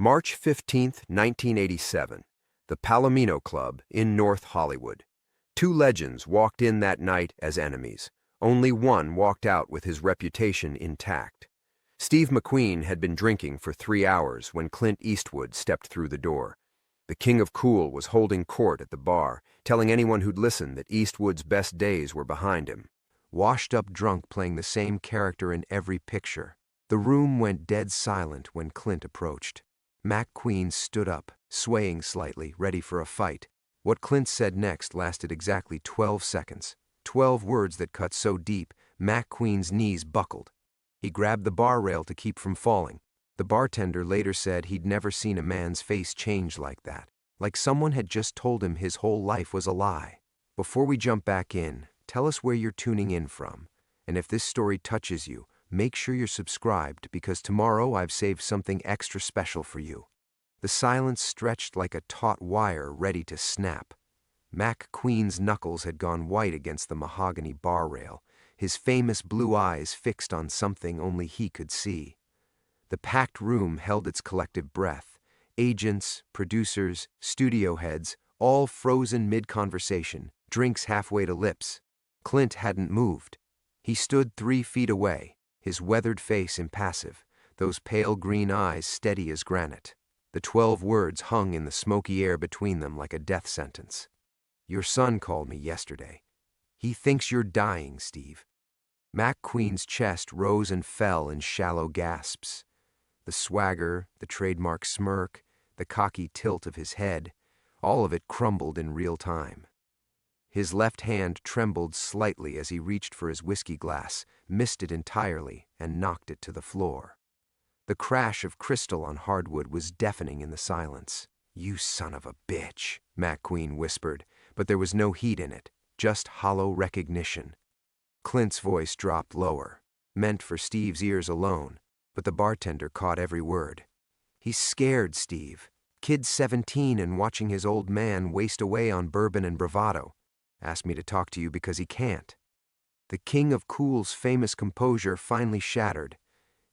March 15, 1987, the Palomino Club in North Hollywood. Two legends walked in that night as enemies. Only one walked out with his reputation intact. Steve McQueen had been drinking for 3 hours when Clint Eastwood stepped through the door. The king of cool was holding court at the bar, telling anyone who'd listen that Eastwood's best days were behind him. Washed up drunk, playing the same character in every picture. The room went dead silent when Clint approached. McQueen stood up, swaying slightly, ready for a fight. What Clint said next lasted exactly 12 seconds. 12 words that cut so deep, McQueen's knees buckled. He grabbed the bar rail to keep from falling. The bartender later said he'd never seen a man's face change like that, like someone had just told him his whole life was a lie. Before we jump back in, tell us where you're tuning in from. And if this story touches you, make sure you're subscribed, because tomorrow I've saved something extra special for you. The silence stretched like a taut wire ready to snap. McQueen's knuckles had gone white against the mahogany bar rail, his famous blue eyes fixed on something only he could see. The packed room held its collective breath. Agents, producers, studio heads, all frozen mid-conversation, drinks halfway to lips. Clint hadn't moved. He stood 3 feet away, his weathered face impassive, those pale green eyes steady as granite. The 12 words hung in the smoky air between them like a death sentence. "Your son called me yesterday. He thinks you're dying, Steve." McQueen's chest rose and fell in shallow gasps. The swagger, the trademark smirk, the cocky tilt of his head, all of it crumbled in real time. His left hand trembled slightly as he reached for his whiskey glass, missed it entirely, and knocked it to the floor. The crash of crystal on hardwood was deafening in the silence. "You son of a bitch," McQueen whispered, but there was no heat in it, just hollow recognition. Clint's voice dropped lower, meant for Steve's ears alone, but the bartender caught every word. "He's scared, Steve. Kid's 17 and watching his old man waste away on bourbon and bravado. Asked me to talk to you because he can't." The king of cool's famous composure finally shattered.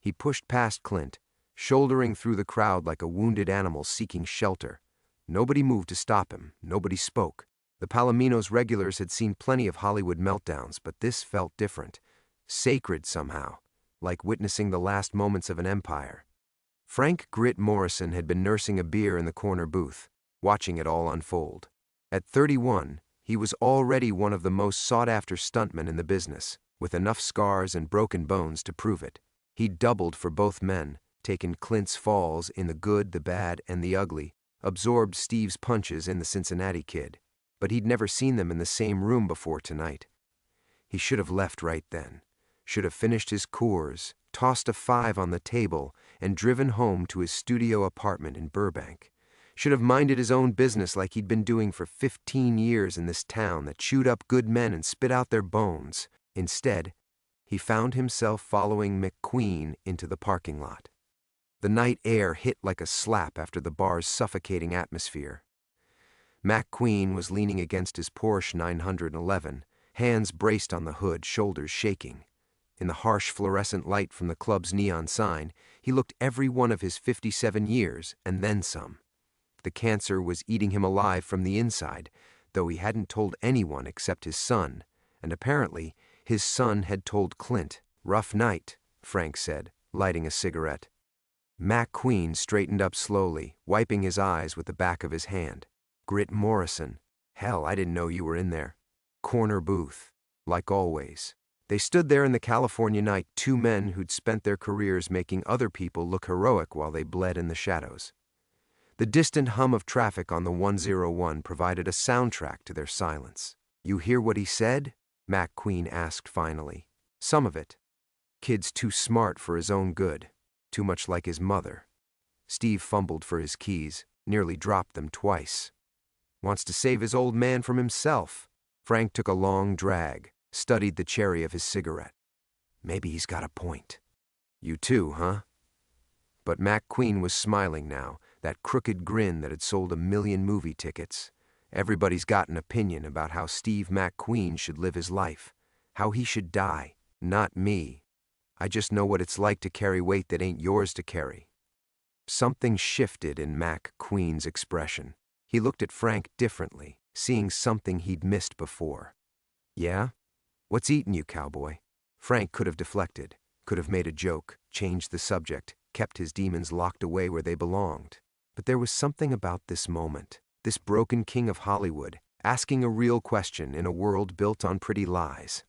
He pushed past Clint, shouldering through the crowd like a wounded animal seeking shelter. Nobody moved to stop him, nobody spoke. The Palomino's regulars had seen plenty of Hollywood meltdowns, but this felt different. Sacred somehow, like witnessing the last moments of an empire. Frank "Grit" Morrison had been nursing a beer in the corner booth, watching it all unfold. At 31, he was already one of the most sought-after stuntmen in the business, with enough scars and broken bones to prove it. He'd doubled for both men, taken Clint's falls in the good, the bad, and the ugly, absorbed Steve's punches in the Cincinnati Kid, but he'd never seen them in the same room before tonight. He should have left right then, should have finished his Coors, tossed a 5 on the table, and driven home to his studio apartment in Burbank. Should have minded his own business like he'd been doing for 15 years in this town that chewed up good men and spit out their bones. Instead, he found himself following McQueen into the parking lot. The night air hit like a slap after the bar's suffocating atmosphere. McQueen was leaning against his Porsche 911, hands braced on the hood, shoulders shaking. In the harsh fluorescent light from the club's neon sign, he looked every one of his 57 years and then some. The cancer was eating him alive from the inside, though he hadn't told anyone except his son, and apparently his son had told Clint. "Rough night," Frank said, lighting a cigarette. McQueen straightened up slowly, wiping his eyes with the back of his hand. "Grit Morrison. Hell, I didn't know you were in there." Corner booth, like always. They stood there in the California night, two men who'd spent their careers making other people look heroic while they bled in the shadows. The distant hum of traffic on the 101 provided a soundtrack to their silence. "You hear what he said?" McQueen asked finally. "Some of it. Kid's too smart for his own good. Too much like his mother." Steve fumbled for his keys, nearly dropped them twice. "Wants to save his old man from himself." Frank took a long drag, studied the cherry of his cigarette. "Maybe he's got a point." "You too, huh?" But McQueen was smiling now, that crooked grin that had sold 1 million movie tickets. Everybody's got an opinion about how Steve McQueen should live his life, how he should die. Not me. I just know what it's like to carry weight that ain't yours to carry. Something shifted in McQueen's expression. He looked at Frank differently, seeing something he'd missed before. "Yeah? What's eating you, cowboy?" Frank could have deflected, could have made a joke, changed the subject, kept his demons locked away where they belonged. But there was something about this moment, this broken king of Hollywood, asking a real question in a world built on pretty lies.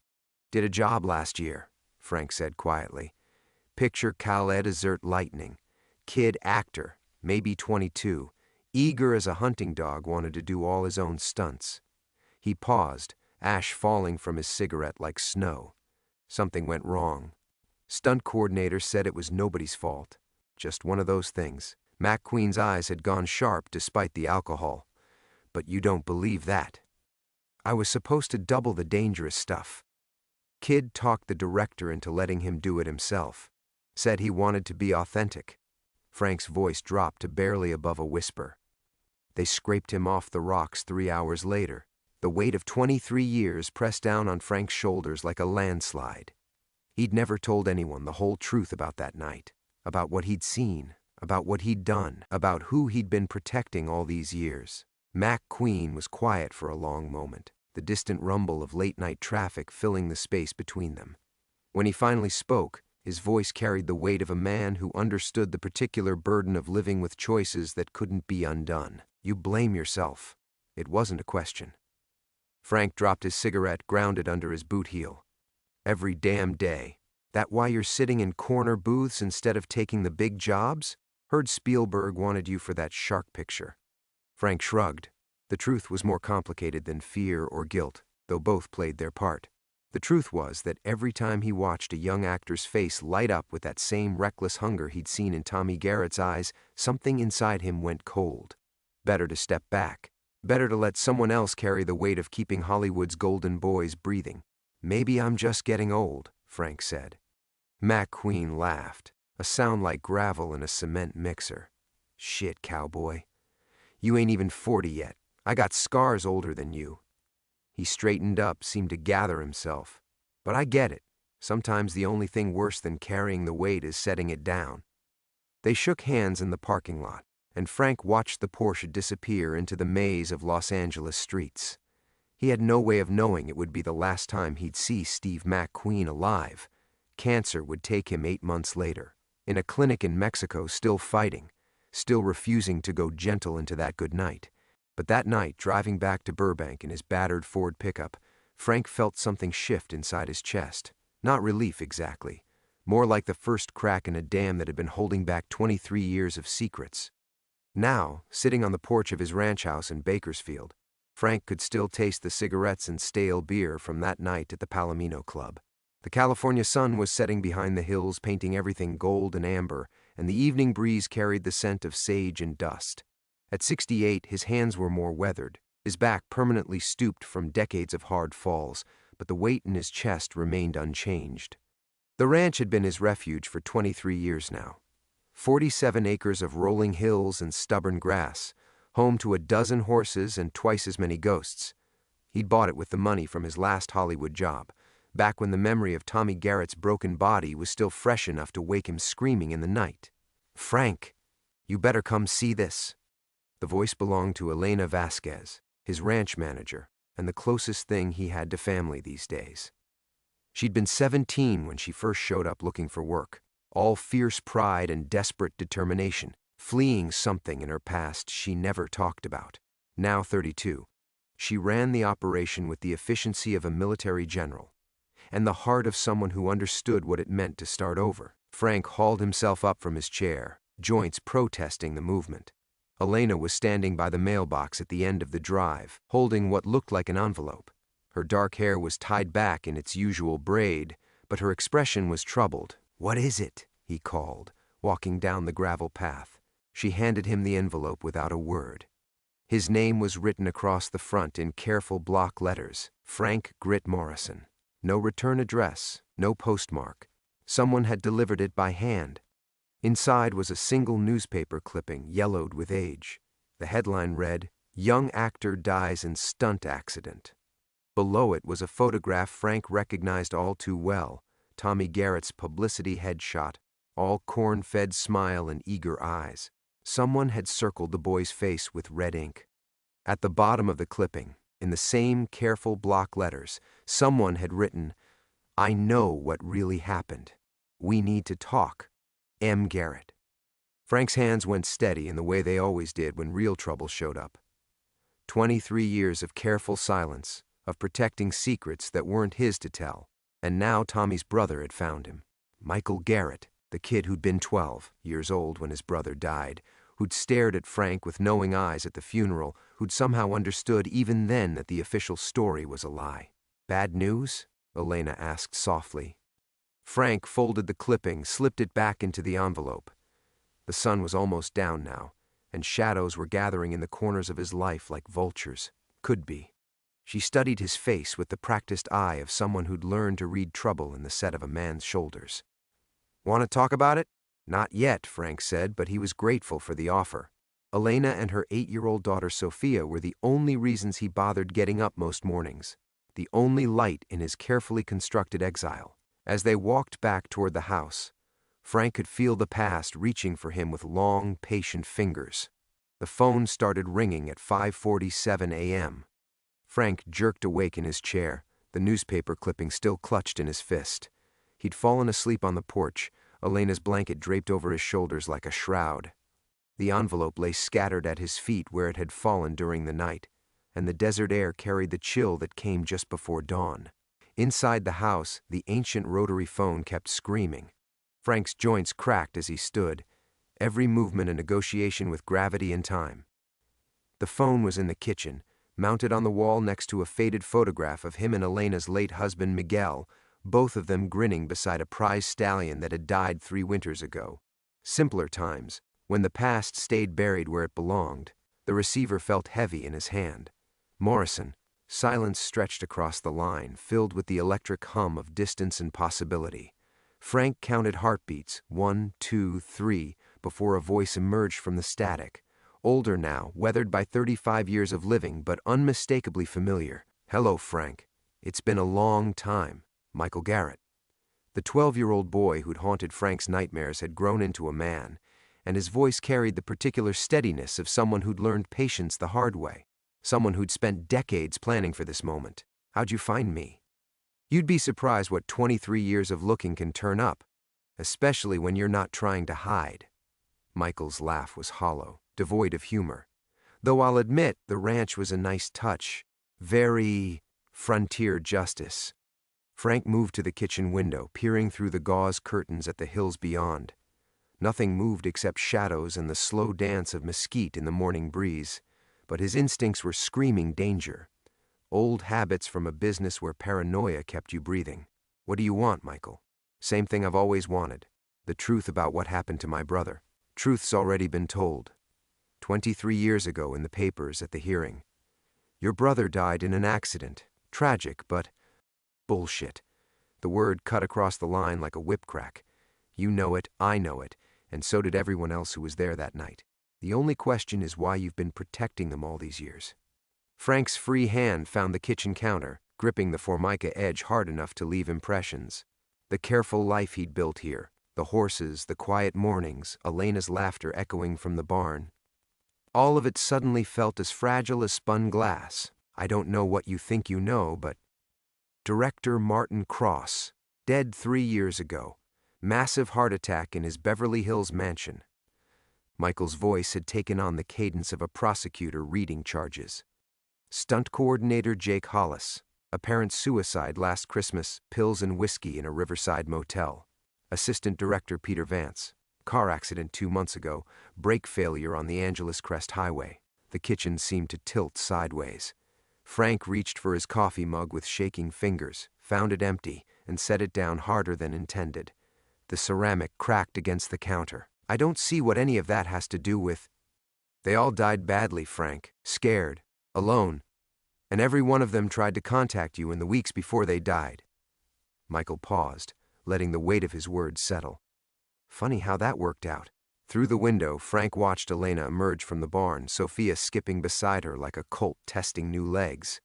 "Did a job last year," Frank said quietly. "Picture Khaled Desert Lightning. Kid actor, maybe 22, eager as a hunting dog, wanted to do all his own stunts." He paused, ash falling from his cigarette like snow. Something went wrong. Stunt coordinator said it was nobody's fault. Just one of those things. McQueen's eyes had gone sharp despite the alcohol. "But you don't believe that." "I was supposed to double the dangerous stuff." Kid talked the director into letting him do it himself. Said he wanted to be authentic. Frank's voice dropped to barely above a whisper. They scraped him off the rocks 3 hours later. The weight of 23 years pressed down on Frank's shoulders like a landslide. He'd never told anyone the whole truth about that night, about what he'd seen, about what he'd done, about who he'd been protecting all these years. McQueen was quiet for a long moment, the distant rumble of late-night traffic filling the space between them. When he finally spoke, his voice carried the weight of a man who understood the particular burden of living with choices that couldn't be undone. "You blame yourself." It wasn't a question. Frank dropped his cigarette, ground it under his boot heel. "Every damn day. That why you're sitting in corner booths instead of taking the big jobs? Heard Spielberg wanted you for that shark picture." Frank shrugged. The truth was more complicated than fear or guilt, though both played their part. The truth was that every time he watched a young actor's face light up with that same reckless hunger he'd seen in Tommy Garrett's eyes, something inside him went cold. Better to step back. Better to let someone else carry the weight of keeping Hollywood's golden boys breathing. "Maybe I'm just getting old," Frank said. McQueen laughed, a sound like gravel in a cement mixer. "Shit, cowboy. You ain't even 40 yet. I got scars older than you." He straightened up, seemed to gather himself. "But I get it. Sometimes the only thing worse than carrying the weight is setting it down." They shook hands in the parking lot, and Frank watched the Porsche disappear into the maze of Los Angeles streets. He had no way of knowing it would be the last time he'd see Steve McQueen alive. Cancer would take him 8 months later, in a clinic in Mexico, still fighting, still refusing to go gentle into that good night. But that night, driving back to Burbank in his battered Ford pickup, Frank felt something shift inside his chest. Not relief exactly, more like the first crack in a dam that had been holding back 23 years of secrets. Now, sitting on the porch of his ranch house in Bakersfield, Frank could still taste the cigarettes and stale beer from that night at the Palomino Club. The California sun was setting behind the hills, painting everything gold and amber, and the evening breeze carried the scent of sage and dust. At 68, his hands were more weathered, his back permanently stooped from decades of hard falls, but the weight in his chest remained unchanged. The ranch had been his refuge for 23 years now. 47 acres of rolling hills and stubborn grass, home to a dozen horses and twice as many ghosts. He'd bought it with the money from his last Hollywood job, back when the memory of Tommy Garrett's broken body was still fresh enough to wake him screaming in the night. "Frank, you better come see this." The voice belonged to Elena Vasquez, his ranch manager, and the closest thing he had to family these days. She'd been 17 when she first showed up looking for work, all fierce pride and desperate determination, fleeing something in her past she never talked about. Now 32, she ran the operation with the efficiency of a military general, and the heart of someone who understood what it meant to start over. Frank hauled himself up from his chair, joints protesting the movement. Elena was standing by the mailbox at the end of the drive, holding what looked like an envelope. Her dark hair was tied back in its usual braid, but her expression was troubled. "What is it?" he called, walking down the gravel path. She handed him the envelope without a word. His name was written across the front in careful block letters, Frank Grit Morrison. No return address, no postmark. Someone had delivered it by hand. Inside was a single newspaper clipping, yellowed with age. The headline read, "Young Actor Dies in Stunt Accident." Below it was a photograph Frank recognized all too well, Tommy Garrett's publicity headshot, all corn-fed smile and eager eyes. Someone had circled the boy's face with red ink. At the bottom of the clipping, in the same careful block letters, someone had written, "I know what really happened. We need to talk. M. Garrett." Frank's hands went steady in the way they always did when real trouble showed up. 23 years of careful silence, of protecting secrets that weren't his to tell, and now Tommy's brother had found him. Michael Garrett, the kid who'd been 12 years old when his brother died, who'd stared at Frank with knowing eyes at the funeral, who'd somehow understood even then that the official story was a lie. "Bad news?" Elena asked softly. Frank folded the clipping, slipped it back into the envelope. The sun was almost down now, and shadows were gathering in the corners of his life like vultures. Could be. She studied his face with the practiced eye of someone who'd learned to read trouble in the set of a man's shoulders. "Want to talk about it?" "Not yet," Frank said, but he was grateful for the offer. Elena and her 8-year-old daughter Sophia were the only reasons he bothered getting up most mornings, the only light in his carefully constructed exile. As they walked back toward the house, Frank could feel the past reaching for him with long, patient fingers. The phone started ringing at 5:47 a.m. Frank jerked awake in his chair, the newspaper clipping still clutched in his fist. He'd fallen asleep on the porch, Elena's blanket draped over his shoulders like a shroud. The envelope lay scattered at his feet where it had fallen during the night, and the desert air carried the chill that came just before dawn. Inside the house, the ancient rotary phone kept screaming. Frank's joints cracked as he stood, every movement a negotiation with gravity and time. The phone was in the kitchen, mounted on the wall next to a faded photograph of him and Elena's late husband Miguel, both of them grinning beside a prize stallion that had died 3 winters ago. Simpler times, when the past stayed buried where it belonged. The receiver felt heavy in his hand. Morrison. Silence stretched across the line, filled with the electric hum of distance and possibility. Frank counted heartbeats, 1, 2, 3, before a voice emerged from the static. Older now, weathered by 35 years of living, but unmistakably familiar. "Hello, Frank. It's been a long time. Michael Garrett." The 12-year-old boy who'd haunted Frank's nightmares had grown into a man, and his voice carried the particular steadiness of someone who'd learned patience the hard way, someone who'd spent decades planning for this moment. "How'd you find me?" You'd be surprised what 23 years of looking can turn up, especially when you're not trying to hide. Michael's laugh was hollow, devoid of humor. "Though I'll admit the ranch was a nice touch. Very frontier justice." Frank moved to the kitchen window, peering through the gauze curtains at the hills beyond. Nothing moved except shadows and the slow dance of mesquite in the morning breeze, but his instincts were screaming danger. Old habits from a business where paranoia kept you breathing. "What do you want, Michael?" "Same thing I've always wanted. The truth about what happened to my brother." "Truth's already been told. 23 years ago in the papers at the hearing. Your brother died in an accident. Tragic, but..." "Bullshit." The word cut across the line like a whip crack. "You know it, I know it, and so did everyone else who was there that night. The only question is why you've been protecting them all these years." Frank's free hand found the kitchen counter, gripping the formica edge hard enough to leave impressions. The careful life he'd built here, the horses, the quiet mornings, Elena's laughter echoing from the barn. All of it suddenly felt as fragile as spun glass. "I don't know what you think you know, but..." Director Martin Cross, dead 3 years ago. Massive heart attack in his Beverly Hills mansion. Michael's voice had taken on the cadence of a prosecutor reading charges. Stunt coordinator Jake Hollis. Apparent suicide last Christmas, pills and whiskey in a riverside motel. Assistant director Peter Vance. Car accident 2 months ago, brake failure on the Angeles Crest Highway. The kitchen seemed to tilt sideways. Frank reached for his coffee mug with shaking fingers, found it empty, and set it down harder than intended. The ceramic cracked against the counter. "I don't see what any of that has to do with..." "They all died badly, Frank. Scared. Alone. And every one of them tried to contact you in the weeks before they died." Michael paused, letting the weight of his words settle. Funny how that worked out. Through the window, Frank watched Elena emerge from the barn, Sophia skipping beside her like a colt testing new legs.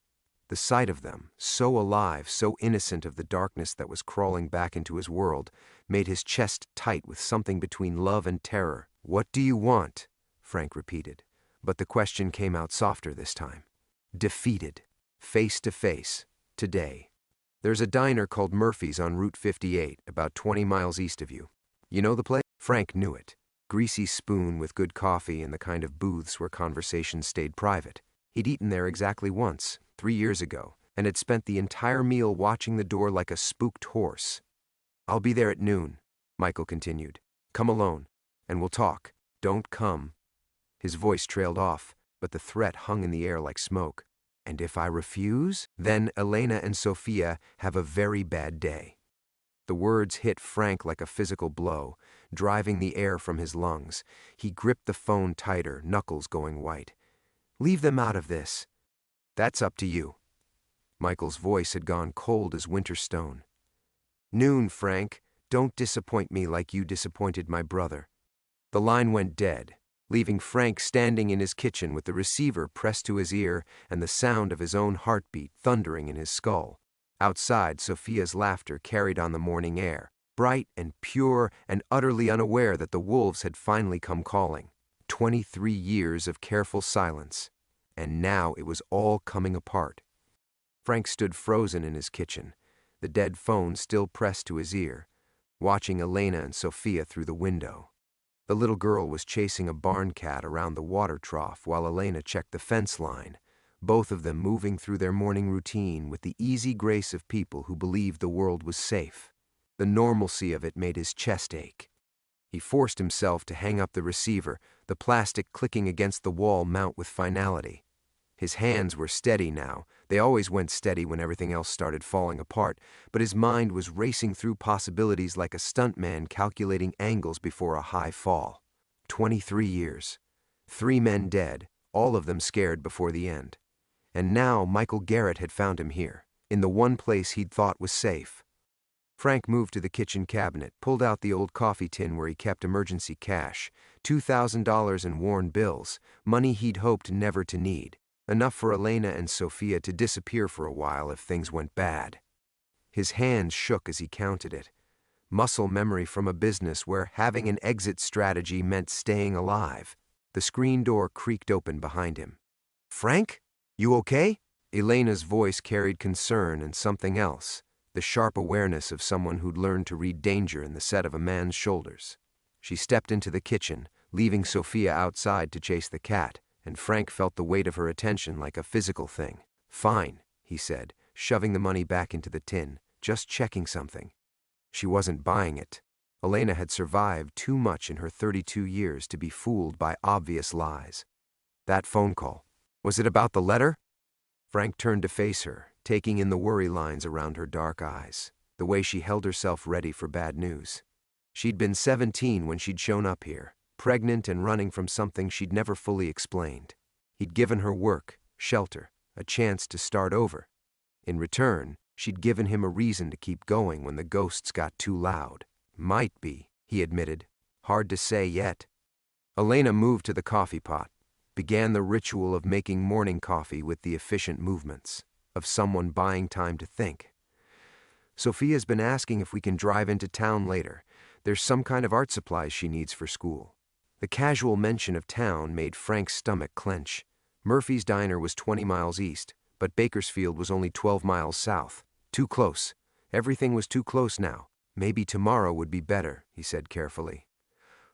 The sight of them, so alive, so innocent of the darkness that was crawling back into his world, made his chest tight with something between love and terror. "What do you want?" Frank repeated, but the question came out softer this time. "Defeated. Face to face. Today. There's a diner called Murphy's on Route 58, about 20 miles east of you. You know the place?" Frank knew it. Greasy spoon with good coffee and the kind of booths where conversations stayed private. He'd eaten there exactly once, 3 years ago, and had spent the entire meal watching the door like a spooked horse. "I'll be there at noon," Michael continued. "Come alone, and we'll talk. Don't come." His voice trailed off, but the threat hung in the air like smoke. "And if I refuse, then Elena and Sophia have a very bad day." The words hit Frank like a physical blow, driving the air from his lungs. He gripped the phone tighter, knuckles going white. "Leave them out of this." "That's up to you." Michael's voice had gone cold as winter stone. "Noon, Frank. Don't disappoint me like you disappointed my brother." The line went dead, leaving Frank standing in his kitchen with the receiver pressed to his ear and the sound of his own heartbeat thundering in his skull. Outside, Sophia's laughter carried on the morning air, bright and pure and utterly unaware that the wolves had finally come calling. 23 years of careful silence, and now it was all coming apart. Frank stood frozen in his kitchen, the dead phone still pressed to his ear, watching Elena and Sophia through the window. The little girl was chasing a barn cat around the water trough while Elena checked the fence line, both of them moving through their morning routine with the easy grace of people who believed the world was safe. The normalcy of it made his chest ache. He forced himself to hang up the receiver, the plastic clicking against the wall mount with finality. His hands were steady now. They always went steady when everything else started falling apart, but his mind was racing through possibilities like a stuntman calculating angles before a high fall. 23 years. 3 men dead, all of them scared before the end. And now Michael Garrett had found him here, in the one place he'd thought was safe. Frank moved to the kitchen cabinet, pulled out the old coffee tin where he kept emergency cash, $2,000 in worn bills, money he'd hoped never to need, enough for Elena and Sophia to disappear for a while if things went bad. His hands shook as he counted it. Muscle memory from a business where having an exit strategy meant staying alive. The screen door creaked open behind him. "Frank? You okay?" Elena's voice carried concern and something else, the sharp awareness of someone who'd learned to read danger in the set of a man's shoulders. She stepped into the kitchen, leaving Sophia outside to chase the cat, and Frank felt the weight of her attention like a physical thing. "Fine," he said, shoving the money back into the tin, "just checking something." She wasn't buying it. Elena had survived too much in her 32 years to be fooled by obvious lies. That phone call. Was it about the letter? Frank turned to face her, taking in the worry lines around her dark eyes, the way she held herself ready for bad news. She'd been 17 when she'd shown up here, pregnant and running from something she'd never fully explained. He'd given her work, shelter, a chance to start over. In return, she'd given him a reason to keep going when the ghosts got too loud. Might be, he admitted. Hard to say yet. Elena moved to the coffee pot, began the ritual of making morning coffee with the efficient movements of someone buying time to think. Sophia's been asking if we can drive into town later. There's some kind of art supplies she needs for school. The casual mention of town made Frank's stomach clench. Murphy's diner was 20 miles east, but Bakersfield was only 12 miles south. Too close. Everything was too close now. Maybe tomorrow would be better, he said carefully.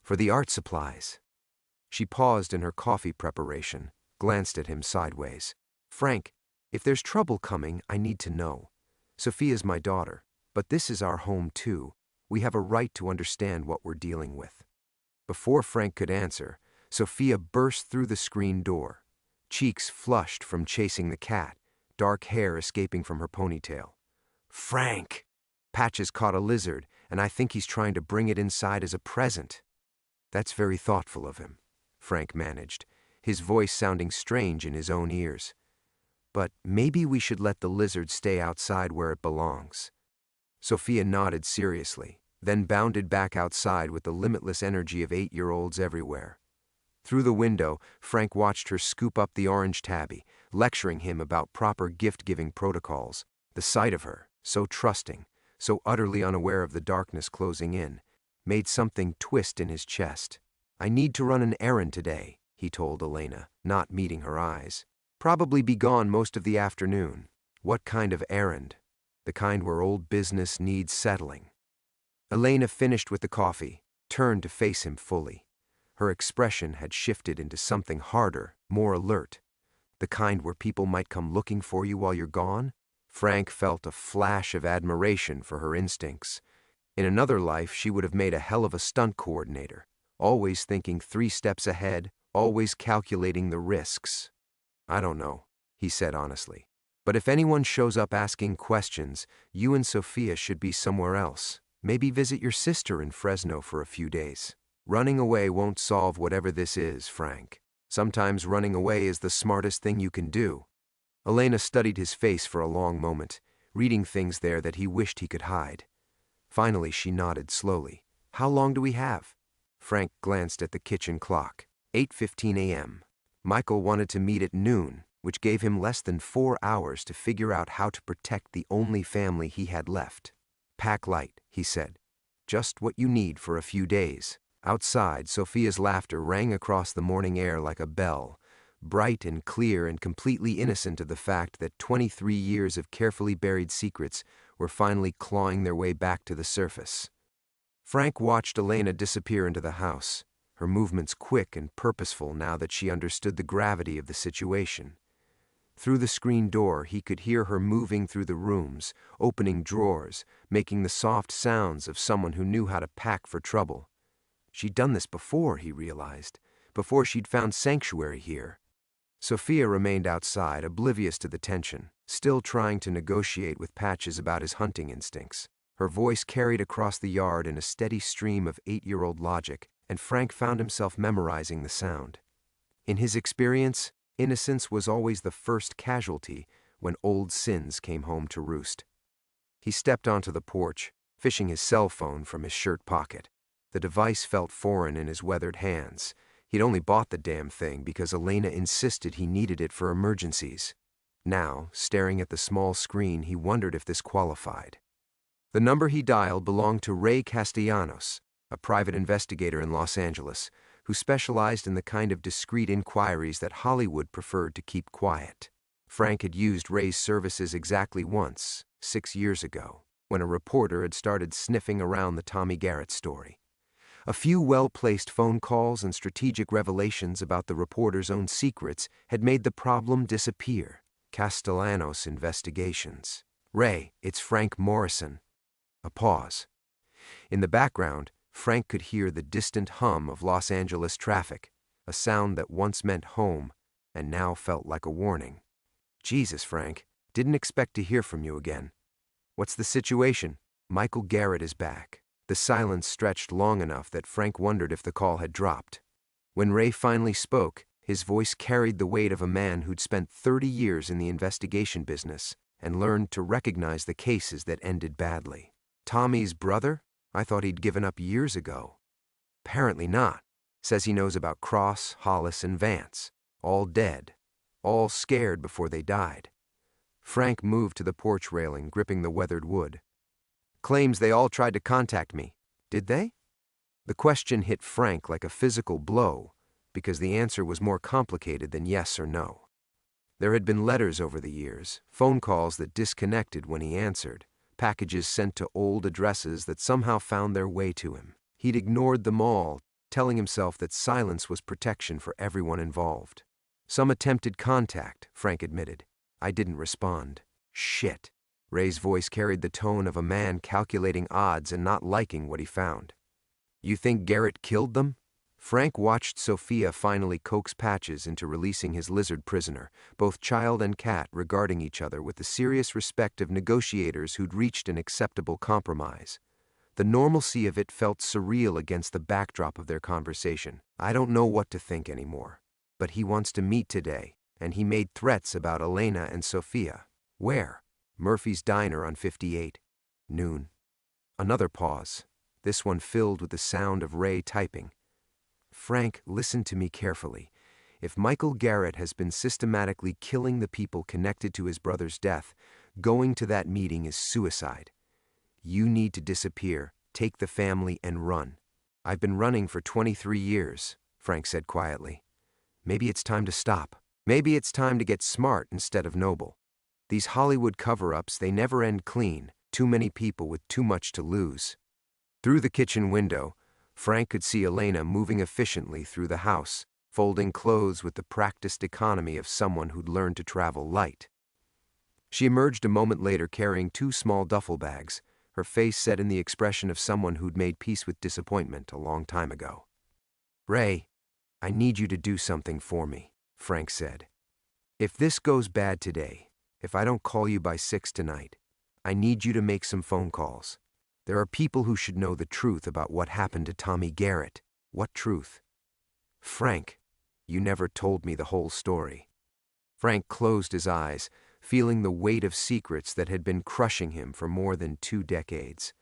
For the art supplies. She paused in her coffee preparation, glanced at him sideways. Frank, if there's trouble coming, I need to know. Sophia's my daughter, but this is our home too. We have a right to understand what we're dealing with. Before Frank could answer, Sophia burst through the screen door, cheeks flushed from chasing the cat, dark hair escaping from her ponytail. Frank! Patches caught a lizard, and I think he's trying to bring it inside as a present. That's very thoughtful of him, Frank managed, his voice sounding strange in his own ears. But maybe we should let the lizard stay outside where it belongs. Sophia nodded seriously, then bounded back outside with the limitless energy of 8-year-olds everywhere. Through the window, Frank watched her scoop up the orange tabby, lecturing him about proper gift-giving protocols. The sight of her, so trusting, so utterly unaware of the darkness closing in, made something twist in his chest. "I need to run an errand today," he told Elena, not meeting her eyes. "Probably be gone most of the afternoon." What kind of errand? The kind where old business needs settling. Elena finished with the coffee, turned to face him fully. Her expression had shifted into something harder, more alert. The kind where people might come looking for you while you're gone? Frank felt a flash of admiration for her instincts. In another life, she would have made a hell of a stunt coordinator, always thinking 3 steps ahead, always calculating the risks. "I don't know," he said honestly. "But if anyone shows up asking questions, you and Sophia should be somewhere else. Maybe visit your sister in Fresno for a few days. Running away won't solve whatever this is, Frank. Sometimes running away is the smartest thing you can do." Elena studied his face for a long moment, reading things there that he wished he could hide. Finally, she nodded slowly. "How long do we have?" Frank glanced at the kitchen clock. 8:15 a.m. Michael wanted to meet at noon, which gave him less than 4 hours to figure out how to protect the only family he had left. "Pack light," he said. "Just what you need for a few days." Outside, Sophia's laughter rang across the morning air like a bell, bright and clear and completely innocent of the fact that 23 years of carefully buried secrets were finally clawing their way back to the surface. Frank watched Elena disappear into the house, her movements quick and purposeful now that she understood the gravity of the situation. Through the screen door, he could hear her moving through the rooms, opening drawers, making the soft sounds of someone who knew how to pack for trouble. She'd done this before, he realized, before she'd found sanctuary here. Sophia remained outside, oblivious to the tension, still trying to negotiate with Patches about his hunting instincts. Her voice carried across the yard in a steady stream of 8-year-old logic, and Frank found himself memorizing the sound. In his experience, innocence was always the first casualty when old sins came home to roost. He stepped onto the porch, fishing his cell phone from his shirt pocket. The device felt foreign in his weathered hands. He'd only bought the damn thing because Elena insisted he needed it for emergencies. Now, staring at the small screen, he wondered if this qualified. The number he dialed belonged to Ray Castellanos, a private investigator in Los Angeles, who specialized in the kind of discreet inquiries that Hollywood preferred to keep quiet. Frank had used Ray's services exactly once, 6 years ago, when a reporter had started sniffing around the Tommy Garrett story. A few well-placed phone calls and strategic revelations about the reporter's own secrets had made the problem disappear. Castellanos Investigations. "Ray, it's Frank Morrison." A pause. In the background, Frank could hear the distant hum of Los Angeles traffic, a sound that once meant home and now felt like a warning. "Jesus, Frank, didn't expect to hear from you again. What's the situation?" "Michael Garrett is back." The silence stretched long enough that Frank wondered if the call had dropped. When Ray finally spoke, his voice carried the weight of a man who'd spent 30 years in the investigation business and learned to recognize the cases that ended badly. "Tommy's brother? I thought he'd given up years ago." "Apparently not. Says he knows about Cross, Hollis, and Vance. All dead. All scared before they died." Frank moved to the porch railing, gripping the weathered wood. "Claims they all tried to contact me. Did they?" The question hit Frank like a physical blow, because the answer was more complicated than yes or no. There had been letters over the years, phone calls that disconnected when he answered, packages sent to old addresses that somehow found their way to him. He'd ignored them all, telling himself that silence was protection for everyone involved. "Some attempted contact," Frank admitted. "I didn't respond." "Shit." Ray's voice carried the tone of a man calculating odds and not liking what he found. "You think Garrett killed them?" Frank watched Sophia finally coax Patches into releasing his lizard prisoner, both child and cat regarding each other with the serious respect of negotiators who'd reached an acceptable compromise. The normalcy of it felt surreal against the backdrop of their conversation. "I don't know what to think anymore. But he wants to meet today, and he made threats about Elena and Sophia." "Where?" "Murphy's Diner on 58. Noon." Another pause, this one filled with the sound of Ray typing. Frank, listen to me carefully. If Michael Garrett has been systematically killing the people connected to his brother's death, going to that meeting is suicide. You need to disappear, take the family, and run. I've been running for 23 years, Frank said quietly. Maybe it's time to stop. Maybe it's time to get smart instead of noble. These Hollywood cover-ups, they never end clean. Too many people with too much to lose. Through the kitchen window, Frank could see Elena moving efficiently through the house, folding clothes with the practiced economy of someone who'd learned to travel light. She emerged a moment later carrying 2 small duffel bags, her face set in the expression of someone who'd made peace with disappointment a long time ago. "Ray, I need you to do something for me," Frank said. "If this goes bad today, if I don't call you by 6 tonight, I need you to make some phone calls. There are people who should know the truth about what happened to Tommy Garrett." "What truth?" "Frank, you never told me the whole story." Frank closed his eyes, feeling the weight of secrets that had been crushing him for more than 2 decades.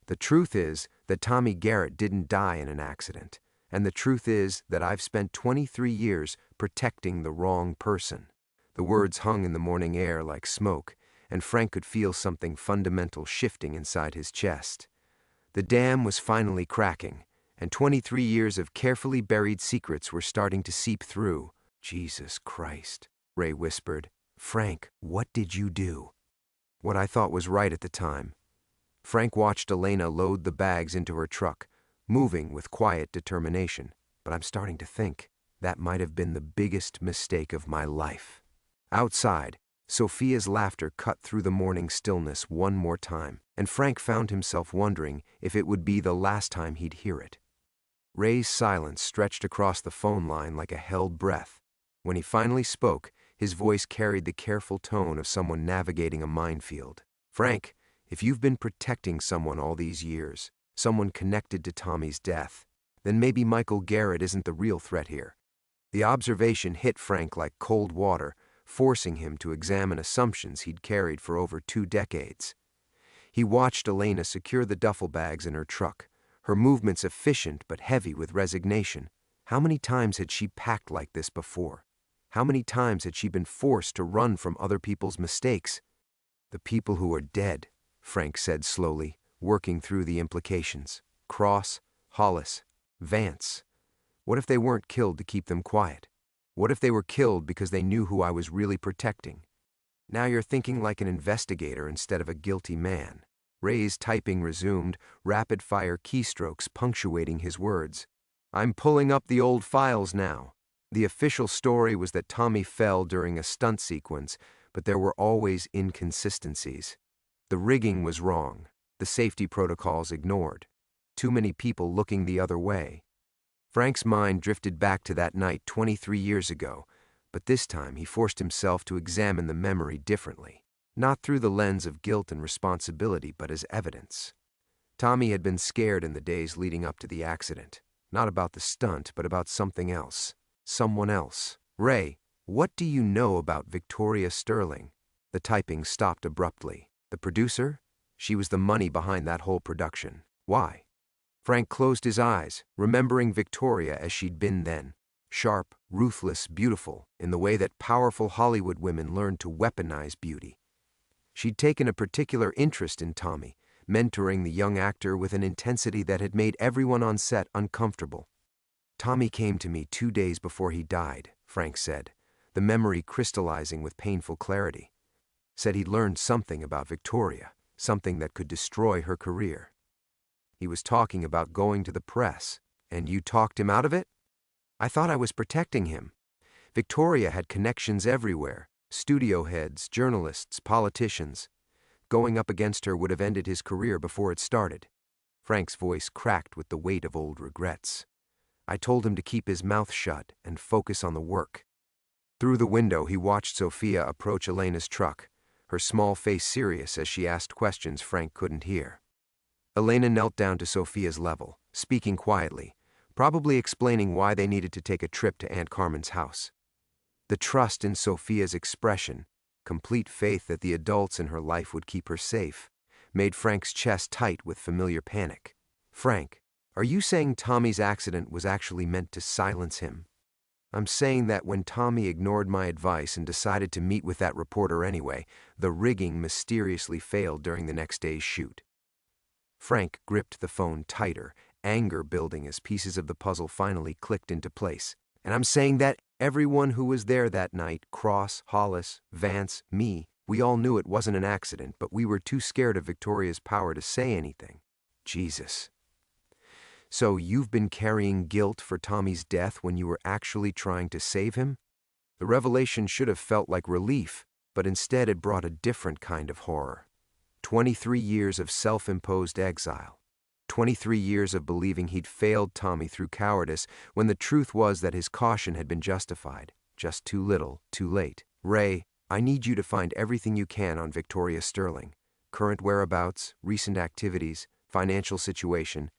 "The truth is that Tommy Garrett didn't die in an accident, and the truth is that I've spent 23 years protecting the wrong person." The words hung in the morning air like smoke, and Frank could feel something fundamental shifting inside his chest. The dam was finally cracking, and 23 years of carefully buried secrets were starting to seep through. "Jesus Christ," Ray whispered. "Frank, what did you do?" "What I thought was right at the time." Frank watched Elena load the bags into her truck, moving with quiet determination. "But I'm starting to think that might have been the biggest mistake of my life." Outside, Sophia's laughter cut through the morning stillness one more time, and Frank found himself wondering if it would be the last time he'd hear it. Ray's silence stretched across the phone line like a held breath. When he finally spoke, his voice carried the careful tone of someone navigating a minefield. "Frank, if you've been protecting someone all these years, someone connected to Tommy's death, then maybe Michael Garrett isn't the real threat here." The observation hit Frank like cold water, forcing him to examine assumptions he'd carried for over 2 decades. He watched Elena secure the duffel bags in her truck, her movements efficient but heavy with resignation. How many times had she packed like this before? How many times had she been forced to run from other people's mistakes? "The people who are dead," Frank said slowly, working through the implications. "Cross, Hollis, Vance. What if they weren't killed to keep them quiet? What if they were killed because they knew who I was really protecting?" "Now you're thinking like an investigator instead of a guilty man." Ray's typing resumed, rapid-fire keystrokes punctuating his words. "I'm pulling up the old files now. The official story was that Tommy fell during a stunt sequence, but there were always inconsistencies. The rigging was wrong, the safety protocols ignored, too many people looking the other way." Frank's mind drifted back to that night 23 years ago, but this time he forced himself to examine the memory differently, not through the lens of guilt and responsibility, but as evidence. Tommy had been scared in the days leading up to the accident, not about the stunt, but about something else, someone else. "Ray, what do you know about Victoria Sterling?" The typing stopped abruptly. "The producer? She was the money behind that whole production. Why?" Frank closed his eyes, remembering Victoria as she'd been then. Sharp, ruthless, beautiful, in the way that powerful Hollywood women learned to weaponize beauty. She'd taken a particular interest in Tommy, mentoring the young actor with an intensity that had made everyone on set uncomfortable. "Tommy came to me 2 days before he died," Frank said, the memory crystallizing with painful clarity. "Said he'd learned something about Victoria, something that could destroy her career. He was talking about going to the press, and you talked him out of it?" "I thought I was protecting him. Victoria had connections everywhere, studio heads, journalists, politicians. Going up against her would have ended his career before it started." Frank's voice cracked with the weight of old regrets. "I told him to keep his mouth shut and focus on the work." Through the window, he watched Sophia approach Elena's truck, her small face serious as she asked questions Frank couldn't hear. Elena knelt down to Sophia's level, speaking quietly, probably explaining why they needed to take a trip to Aunt Carmen's house. The trust in Sophia's expression, complete faith that the adults in her life would keep her safe, made Frank's chest tight with familiar panic. "Frank, Are you saying Tommy's accident was actually meant to silence him? I'm saying that when Tommy ignored my advice and decided to meet with that reporter anyway, the rigging mysteriously failed during the next day's shoot. Frank gripped the phone tighter, anger building as pieces of the puzzle finally clicked into place. And I'm saying that everyone who was there that night, Cross, Hollis, Vance, me, we all knew it wasn't an accident, but we were too scared of Victoria's power to say anything. Jesus. So you've been carrying guilt for Tommy's death when you were actually trying to save him? The revelation should have felt like relief, but instead it brought a different kind of horror. 23 years of self-imposed exile. 23 years of believing he'd failed Tommy through cowardice when the truth was that his caution had been justified. Just too little, too late. Ray, I need you to find everything you can on Victoria Sterling. Current whereabouts, recent activities, financial situation.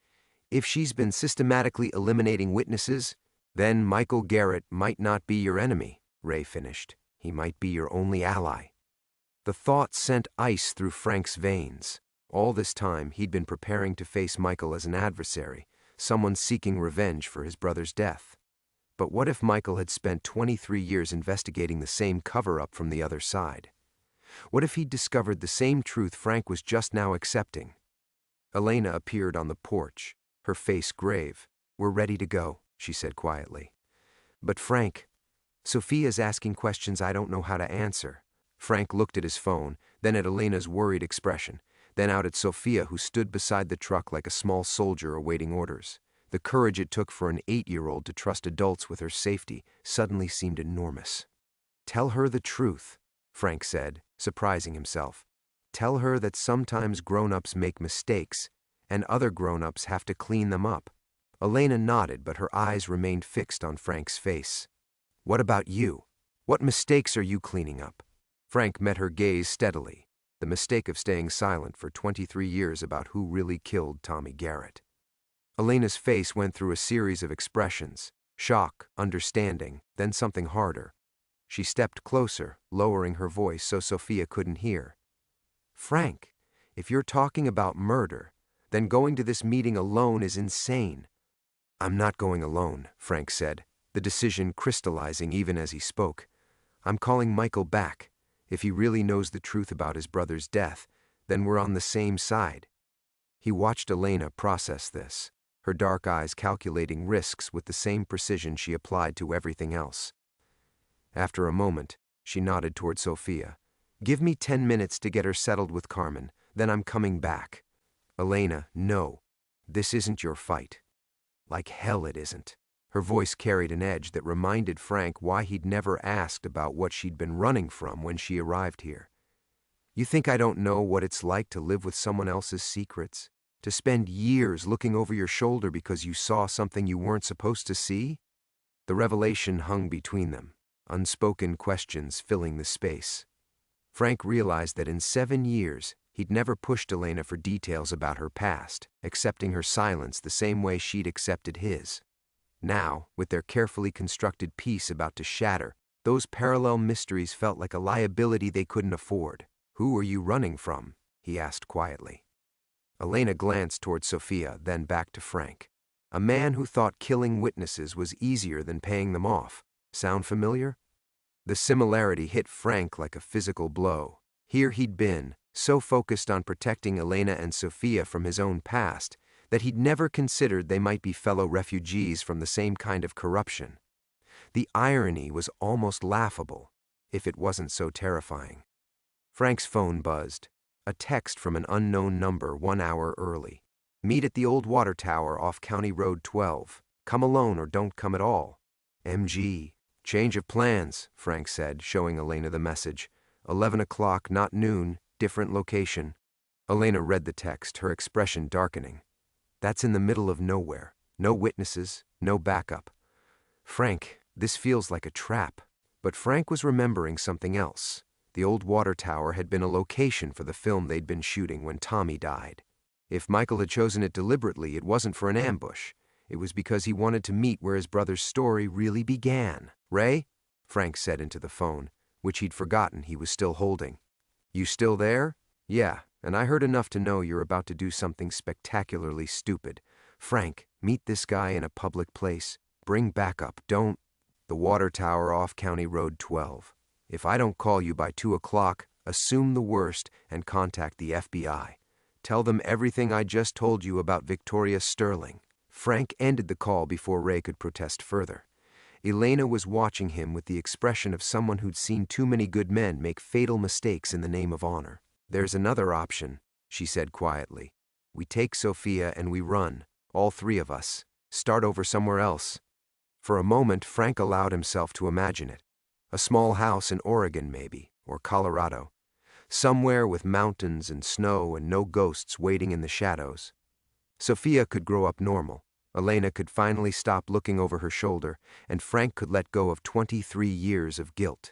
If she's been systematically eliminating witnesses, then Michael Garrett might not be your enemy, Ray finished. He might be your only ally. The thought sent ice through Frank's veins. All this time, he'd been preparing to face Michael as an adversary, someone seeking revenge for his brother's death. But what if Michael had spent 23 years investigating the same cover-up from the other side? What if he'd discovered the same truth Frank was just now accepting? Elena appeared on the porch, her face grave. "We're ready to go," she said quietly. "But Frank, Sophia's asking questions I don't know how to answer." Frank looked at his phone, then at Elena's worried expression, then out at Sophia, who stood beside the truck like a small soldier awaiting orders. The courage it took for an 8-year-old to trust adults with her safety suddenly seemed enormous. "Tell her the truth," Frank said, surprising himself. "Tell her that sometimes grown-ups make mistakes, and other grown-ups have to clean them up." Elena nodded, but her eyes remained fixed on Frank's face. "What about you? What mistakes are you cleaning up?" Frank met her gaze steadily, the mistake of staying silent for 23 years about who really killed Tommy Garrett. Elena's face went through a series of expressions: shock, understanding, then something harder. She stepped closer, lowering her voice so Sophia couldn't hear. "Frank, if you're talking about murder, then going to this meeting alone is insane." "I'm not going alone," Frank said, the decision crystallizing even as he spoke. "I'm calling Michael back. If he really knows the truth about his brother's death, then we're on the same side." He watched Elena process this, her dark eyes calculating risks with the same precision she applied to everything else. After a moment, she nodded toward Sophia. "Give me 10 minutes to get her settled with Carmen, then I'm coming back." "Elena, no. This isn't your fight." "Like hell it isn't." Her voice carried an edge that reminded Frank why he'd never asked about what she'd been running from when she arrived here. "You think I don't know what it's like to live with someone else's secrets? To spend years looking over your shoulder because you saw something you weren't supposed to see?" The revelation hung between them, unspoken questions filling the space. Frank realized that in 7 years, he'd never pushed Elena for details about her past, accepting her silence the same way she'd accepted his. Now, with their carefully constructed piece about to shatter, those parallel mysteries felt like a liability they couldn't afford. "Who are you running from?" he asked quietly. Elena glanced toward Sophia, then back to Frank. "A man who thought killing witnesses was easier than paying them off. Sound familiar?" The similarity hit Frank like a physical blow. Here he'd been, so focused on protecting Elena and Sophia from his own past, that he'd never considered they might be fellow refugees from the same kind of corruption. The irony was almost laughable, if it wasn't so terrifying. Frank's phone buzzed. A text from an unknown number 1 hour early. "Meet at the old water tower off County Road 12. Come alone or don't come at all." "MG. Change of plans," Frank said, showing Elena the message. 11 o'clock, not noon, different location." Elena read the text, her expression darkening. "That's in the middle of nowhere. No witnesses, no backup. Frank, this feels like a trap." But Frank was remembering something else. The old water tower had been a location for the film they'd been shooting when Tommy died. If Michael had chosen it deliberately, it wasn't for an ambush. It was because he wanted to meet where his brother's story really began. "Ray?" Frank said into the phone, which he'd forgotten he was still holding. "You still there?" "Yeah, and I heard enough to know you're about to do something spectacularly stupid. Frank, meet this guy in a public place. Bring backup. Don't. The water tower off County Road 12. If I don't call you by 2 o'clock, assume the worst and contact the FBI. Tell them everything I just told you about Victoria Sterling. Frank ended the call before Ray could protest further. Elena was watching him with the expression of someone who'd seen too many good men make fatal mistakes in the name of honor. There's another option, she said quietly. We take Sophia and we run, all three of us. Start over somewhere else. For a moment, Frank allowed himself to imagine it. A small house in Oregon, maybe, or Colorado. Somewhere with mountains and snow and no ghosts waiting in the shadows. Sophia could grow up normal. Elena could finally stop looking over her shoulder, and Frank could let go of 23 years of guilt.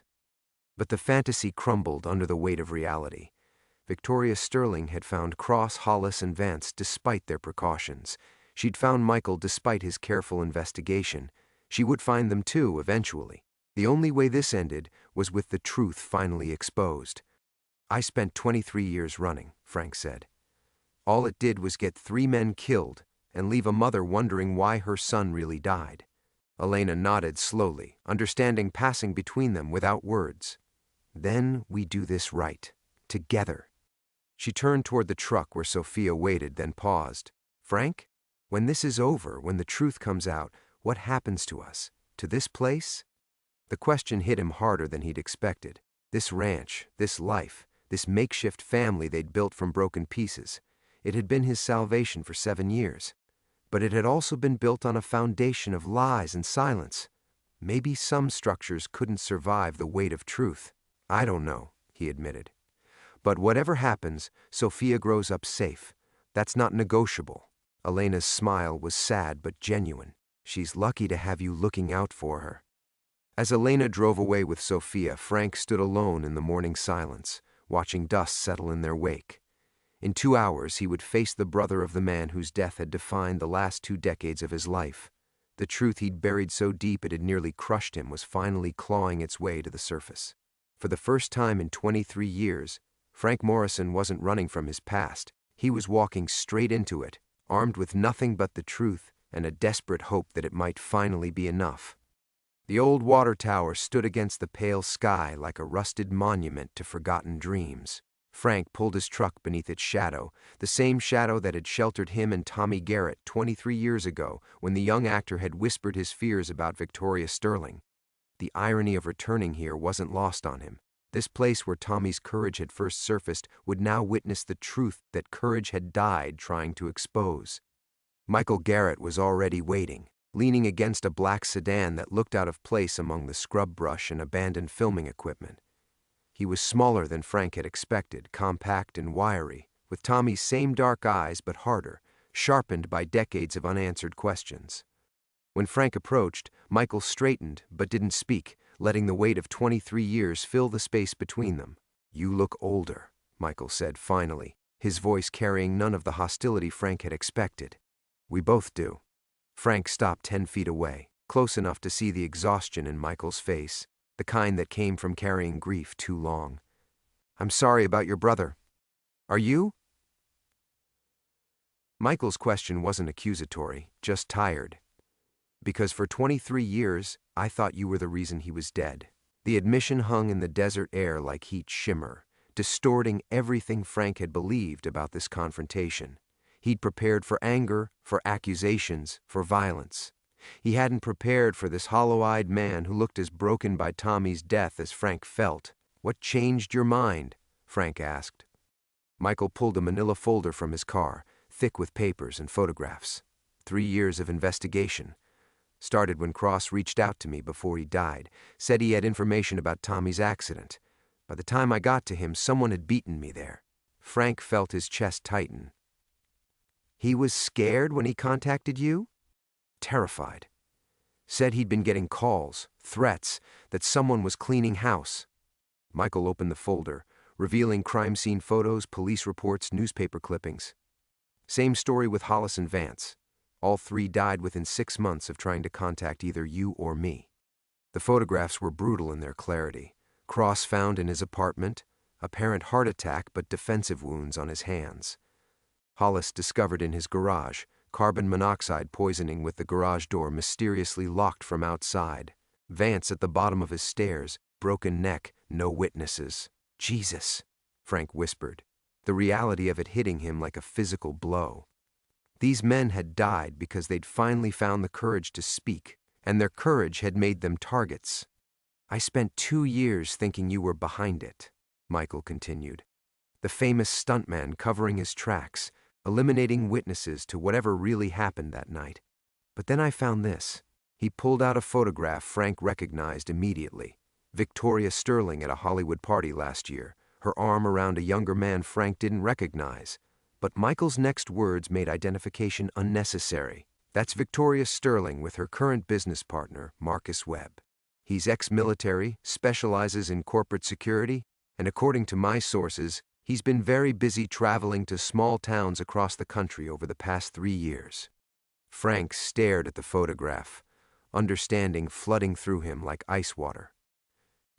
But the fantasy crumbled under the weight of reality. Victoria Sterling had found Cross, Hollis, and Vance despite their precautions. She'd found Michael despite his careful investigation. She would find them too, eventually. The only way this ended was with the truth finally exposed. I spent 23 years running, Frank said. All it did was get 3 men killed and leave a mother wondering why her son really died. Elena nodded slowly, understanding passing between them without words. Then we do this right. Together. She turned toward the truck where Sophia waited, then paused. Frank, when this is over, when the truth comes out, what happens to us? To this place? The question hit him harder than he'd expected. This ranch, this life, this makeshift family they'd built from broken pieces. It had been his salvation for 7 years. But it had also been built on a foundation of lies and silence. Maybe some structures couldn't survive the weight of truth. I don't know, he admitted. But whatever happens, Sophia grows up safe. That's not negotiable. Elena's smile was sad but genuine. She's lucky to have you looking out for her. As Elena drove away with Sophia, Frank stood alone in the morning silence, watching dust settle in their wake. In 2 hours, he would face the brother of the man whose death had defined the last 2 decades of his life. The truth he'd buried so deep it had nearly crushed him was finally clawing its way to the surface. For the first time in 23 years, Frank Morrison wasn't running from his past. He was walking straight into it, armed with nothing but the truth and a desperate hope that it might finally be enough. The old water tower stood against the pale sky like a rusted monument to forgotten dreams. Frank pulled his truck beneath its shadow, the same shadow that had sheltered him and Tommy Garrett 23 years ago when the young actor had whispered his fears about Victoria Sterling. The irony of returning here wasn't lost on him. This place where Tommy's courage had first surfaced would now witness the truth that courage had died trying to expose. Michael Garrett was already waiting, leaning against a black sedan that looked out of place among the scrub brush and abandoned filming equipment. He was smaller than Frank had expected, compact and wiry, with Tommy's same dark eyes but harder, sharpened by decades of unanswered questions. When Frank approached, Michael straightened but didn't speak, letting the weight of 23 years fill the space between them. You look older, Michael said finally, his voice carrying none of the hostility Frank had expected. We both do. Frank stopped 10 feet away, close enough to see the exhaustion in Michael's face, the kind that came from carrying grief too long. I'm sorry about your brother. Are you? Michael's question wasn't accusatory, just tired. Because for 23 years, I thought you were the reason he was dead. The admission hung in the desert air like heat shimmer, distorting everything Frank had believed about this confrontation. He'd prepared for anger, for accusations, for violence. He hadn't prepared for this hollow-eyed man who looked as broken by Tommy's death as Frank felt. What changed your mind? Frank asked. Michael pulled a manila folder from his car, thick with papers and photographs. 3 years of investigation. Started when Cross reached out to me before he died, said he had information about Tommy's accident. By the time I got to him, someone had beaten me there. Frank felt his chest tighten. He was scared when he contacted you? Terrified. Said he'd been getting calls, threats, that someone was cleaning house. Michael opened the folder, revealing crime scene photos, police reports, newspaper clippings. Same story with Hollis and Vance. All 3 died within 6 months of trying to contact either you or me. The photographs were brutal in their clarity. Cross found in his apartment, apparent heart attack but defensive wounds on his hands. Hollis discovered in his garage, carbon monoxide poisoning with the garage door mysteriously locked from outside. Vance at the bottom of his stairs, broken neck, no witnesses. Jesus, Frank whispered, the reality of it hitting him like a physical blow. These men had died because they'd finally found the courage to speak, and their courage had made them targets. I spent 2 years thinking you were behind it, Michael continued. The famous stuntman covering his tracks, eliminating witnesses to whatever really happened that night. But then I found this. He pulled out a photograph Frank recognized immediately. Victoria Sterling at a Hollywood party last year, her arm around a younger man Frank didn't recognize. But Michael's next words made identification unnecessary. That's Victoria Sterling with her current business partner, Marcus Webb. He's ex-military, specializes in corporate security, and according to my sources, he's been very busy traveling to small towns across the country over the past 3 years. Frank stared at the photograph, understanding flooding through him like ice water.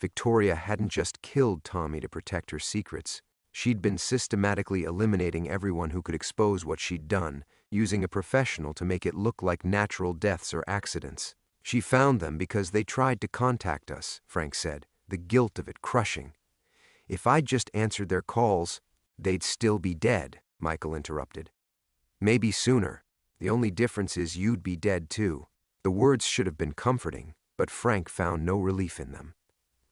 Victoria hadn't just killed Tommy to protect her secrets. She'd been systematically eliminating everyone who could expose what she'd done, using a professional to make it look like natural deaths or accidents. She found them because they tried to contact us, Frank said, the guilt of it crushing. If I'd just answered their calls, they'd still be dead, Michael interrupted. Maybe sooner. The only difference is you'd be dead too. The words should have been comforting, but Frank found no relief in them.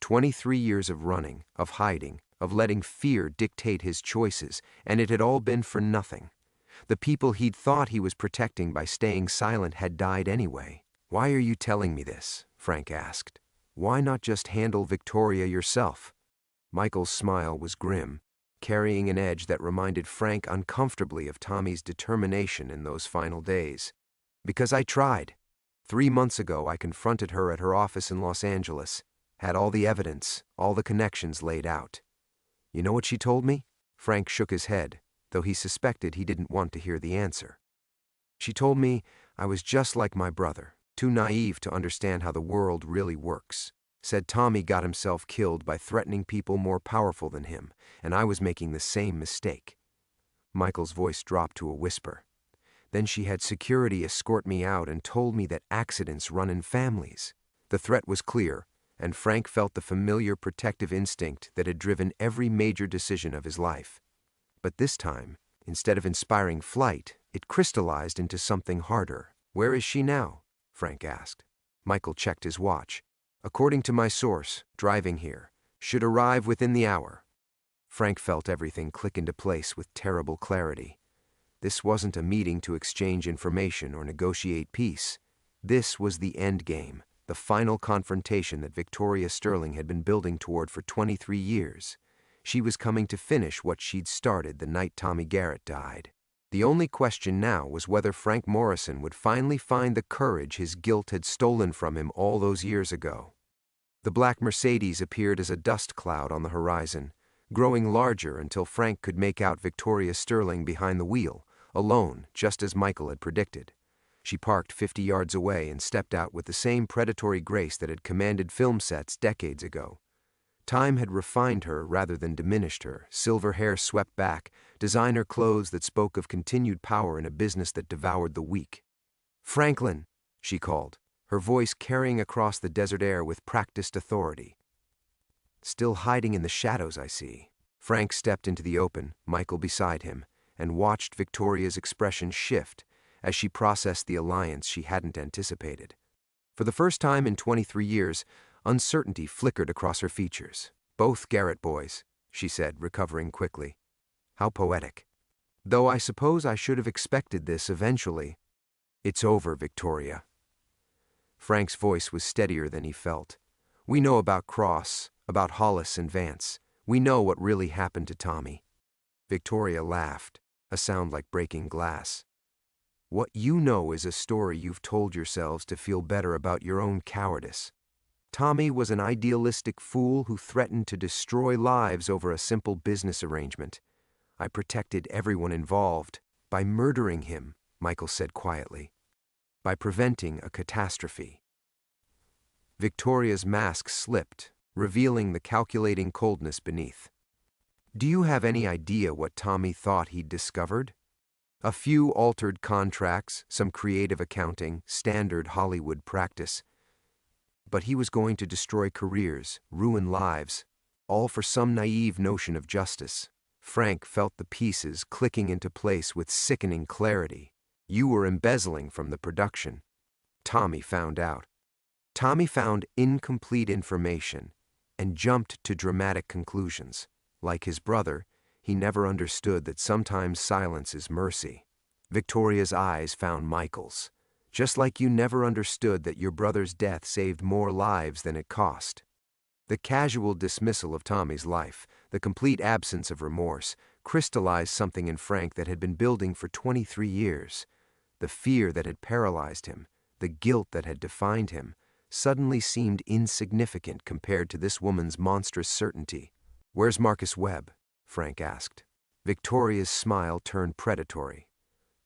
23 years of running, of hiding, of letting fear dictate his choices, and it had all been for nothing. The people he'd thought he was protecting by staying silent had died anyway. Why are you telling me this? Frank asked. Why not just handle Victoria yourself? Michael's smile was grim, carrying an edge that reminded Frank uncomfortably of Tommy's determination in those final days. Because I tried. 3 months ago I confronted her at her office in Los Angeles, had all the evidence, all the connections laid out. You know what she told me? Frank shook his head, though he suspected he didn't want to hear the answer. She told me I was just like my brother, too naive to understand how the world really works. Said Tommy got himself killed by threatening people more powerful than him, and I was making the same mistake. Michael's voice dropped to a whisper. Then she had security escort me out and told me that accidents run in families. The threat was clear, and Frank felt the familiar protective instinct that had driven every major decision of his life. But this time, instead of inspiring flight, it crystallized into something harder. Where is she now? Frank asked. Michael checked his watch. According to my source, driving here, should arrive within the hour. Frank felt everything click into place with terrible clarity. This wasn't a meeting to exchange information or negotiate peace. This was the end game, the final confrontation that Victoria Sterling had been building toward for 23 years. She was coming to finish what she'd started the night Tommy Garrett died. The only question now was whether Frank Morrison would finally find the courage his guilt had stolen from him all those years ago. The black Mercedes appeared as a dust cloud on the horizon, growing larger until Frank could make out Victoria Sterling behind the wheel, alone, just as Michael had predicted. She parked 50 yards away and stepped out with the same predatory grace that had commanded film sets decades ago. Time had refined her rather than diminished her, silver hair swept back, designer clothes that spoke of continued power in a business that devoured the weak. "Franklin," she called, her voice carrying across the desert air with practiced authority. "Still hiding in the shadows, I see." Frank stepped into the open, Michael beside him, and watched Victoria's expression shift as she processed the alliance she hadn't anticipated. For the first time in 23 years, uncertainty flickered across her features. "Both Garrett boys," she said, recovering quickly. "How poetic. Though I suppose I should have expected this eventually." "It's over, Victoria." Frank's voice was steadier than he felt. "We know about Cross, about Hollis and Vance. We know what really happened to Tommy." Victoria laughed, a sound like breaking glass. "What you know is a story you've told yourselves to feel better about your own cowardice. Tommy was an idealistic fool who threatened to destroy lives over a simple business arrangement. I protected everyone involved by murdering him," Michael said quietly, "by preventing a catastrophe." Victoria's mask slipped, revealing the calculating coldness beneath. "Do you have any idea what Tommy thought he'd discovered?" A few altered contracts, some creative accounting, standard Hollywood practice. But he was going to destroy careers, ruin lives, all for some naive notion of justice. Frank felt the pieces clicking into place with sickening clarity. You were embezzling from the production. Tommy found out. Tommy found incomplete information and jumped to dramatic conclusions. Like his brother, he never understood that sometimes silence is mercy. Victoria's eyes found Michael's. Just like you never understood that your brother's death saved more lives than it cost. The casual dismissal of Tommy's life, the complete absence of remorse, crystallized something in Frank that had been building for 23 years. The fear that had paralyzed him, the guilt that had defined him, suddenly seemed insignificant compared to this woman's monstrous certainty. "Where's Marcus Webb?" Frank asked. Victoria's smile turned predatory.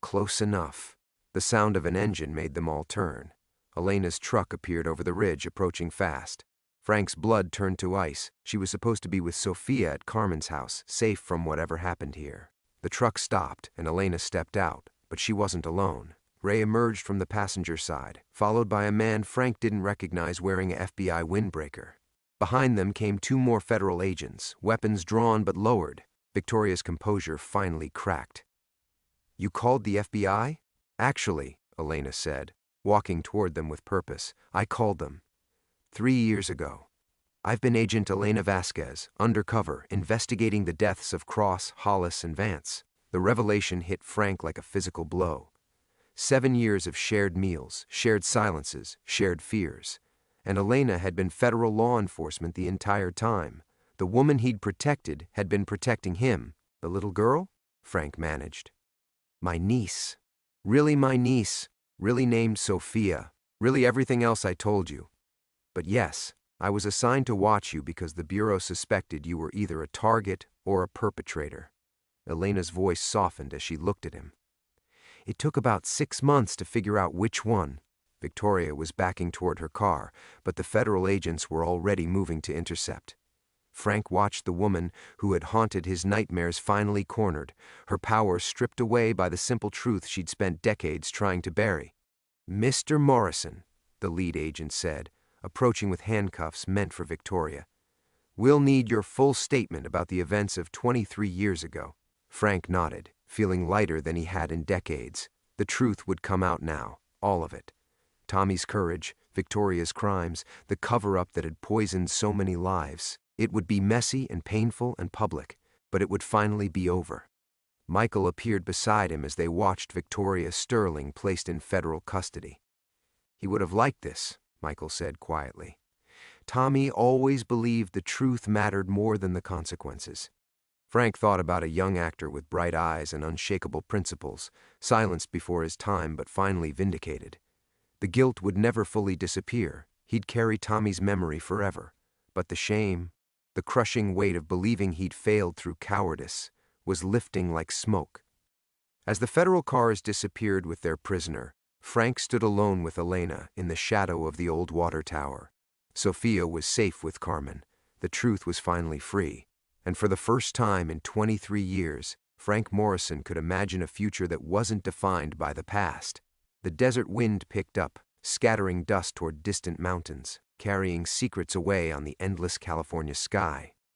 "Close enough." The sound of an engine made them all turn. Elena's truck appeared over the ridge, approaching fast. Frank's blood turned to ice. She was supposed to be with Sophia at Carmen's house, safe from whatever happened here. The truck stopped, and Elena stepped out, but she wasn't alone. Ray emerged from the passenger side, followed by a man Frank didn't recognize wearing a FBI windbreaker. Behind them came two more federal agents, weapons drawn but lowered. Victoria's composure finally cracked. "You called the FBI?" "Actually," Elena said, walking toward them with purpose, "I called them. 3 years ago. I've been Agent Elena Vasquez, undercover, investigating the deaths of Cross, Hollis, and Vance." The revelation hit Frank like a physical blow. 7 years of shared meals, shared silences, shared fears. And Elena had been federal law enforcement the entire time. The woman he'd protected had been protecting him. The little girl? Frank managed. "My niece. Really my niece. Really named Sophia. Really everything else I told you. But yes, I was assigned to watch you because the Bureau suspected you were either a target or a perpetrator." Elena's voice softened as she looked at him. "It took about 6 months to figure out which one." Victoria was backing toward her car, but the federal agents were already moving to intercept. Frank watched the woman who had haunted his nightmares finally cornered, her power stripped away by the simple truth she'd spent decades trying to bury. "Mr. Morrison," the lead agent said, approaching with handcuffs meant for Victoria. "We'll need your full statement about the events of 23 years ago." Frank nodded, feeling lighter than he had in decades. The truth would come out now, all of it. Tommy's courage, Victoria's crimes, the cover-up that had poisoned so many lives. It would be messy and painful and public, but it would finally be over. Michael appeared beside him as they watched Victoria Sterling placed in federal custody. "He would have liked this," Michael said quietly. "Tommy always believed the truth mattered more than the consequences." Frank thought about a young actor with bright eyes and unshakable principles, silenced before his time but finally vindicated. The guilt would never fully disappear. He'd carry Tommy's memory forever. But the shame, the crushing weight of believing he'd failed through cowardice, was lifting like smoke. As the federal cars disappeared with their prisoner, Frank stood alone with Elena in the shadow of the old water tower. Sophia was safe with Carmen. The truth was finally free. And for the first time in 23 years, Frank Morrison could imagine a future that wasn't defined by the past. The desert wind picked up, scattering dust toward distant mountains, carrying secrets away on the endless California sky.